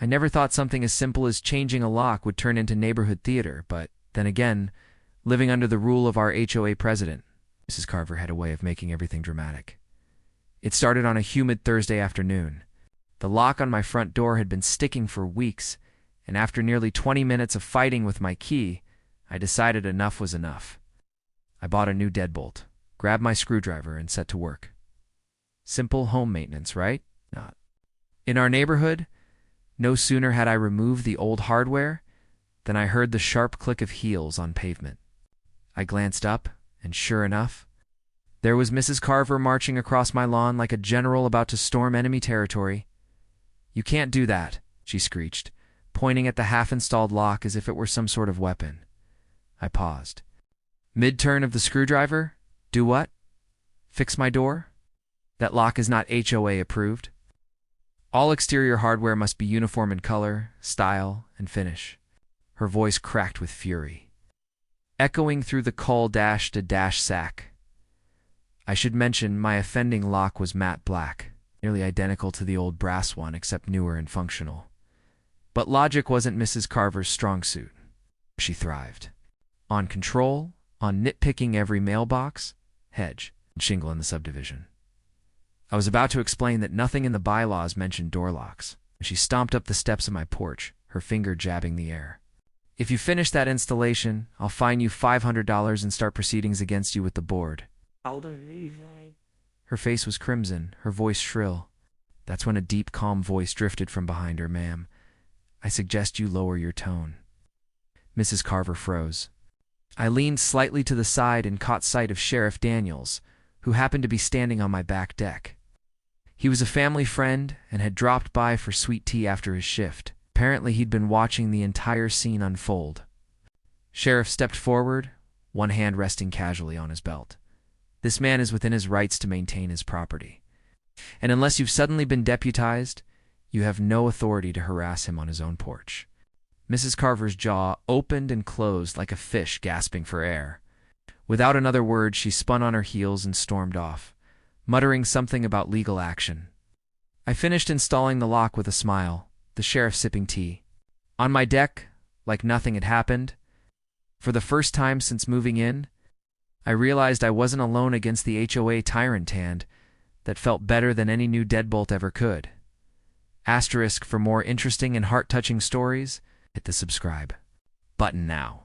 I never thought something as simple as changing a lock would turn into neighborhood theater, but then again, living under the rule of our HOA president, Mrs. Carver had a way of making everything dramatic. It started on a humid Thursday afternoon. The lock on my front door had been sticking for weeks, and after nearly 20 minutes of fighting with my key, I decided enough was enough. I bought a new deadbolt, grabbed my screwdriver, and set to work. Simple home maintenance, right? Not. In our neighborhood, no sooner had I removed the old hardware than I heard the sharp click of heels on pavement. I glanced up, and sure enough, there was Mrs. Carver marching across my lawn like a general about to storm enemy territory. "You can't do that," she screeched, pointing at the half-installed lock as if it were some sort of weapon. I paused. Mid-turn of the screwdriver? Do what? Fix my door? That lock is not HOA approved. All exterior hardware must be uniform in color, style, and finish. Her voice cracked with fury, echoing through the cul-de-sac sack. I should mention my offending lock was matte black, nearly identical to the old brass one except newer and functional. But logic wasn't Mrs. Carver's strong suit. She thrived on control, on nitpicking every mailbox, hedge, and shingle in the subdivision. I was about to explain that nothing in the bylaws mentioned door locks, and she stomped up the steps of my porch, her finger jabbing the air. "If you finish that installation, I'll fine you $500 and start proceedings against you with the board." Her face was crimson, her voice shrill. That's when a deep, calm voice drifted from behind her. "Ma'am, I suggest you lower your tone." Mrs. Carver froze. I leaned slightly to the side and caught sight of Sheriff Daniels, who happened to be standing on my back deck. He was a family friend and had dropped by for sweet tea after his shift. Apparently he'd been watching the entire scene unfold. Sheriff stepped forward, one hand resting casually on his belt. This man is within his rights to maintain his property. And unless you've suddenly been deputized, you have no authority to harass him on his own porch. Mrs. Carver's jaw opened and closed like a fish gasping for air. Without another word, she spun on her heels and stormed off, muttering something about legal action. I finished installing the lock with a smile, the sheriff sipping tea. On my deck, like nothing had happened, for the first time since moving in, I realized I wasn't alone against the HOA tyrant hand that felt better than any new deadbolt ever could. Asterisk for more interesting and heart-touching stories, hit the subscribe button now.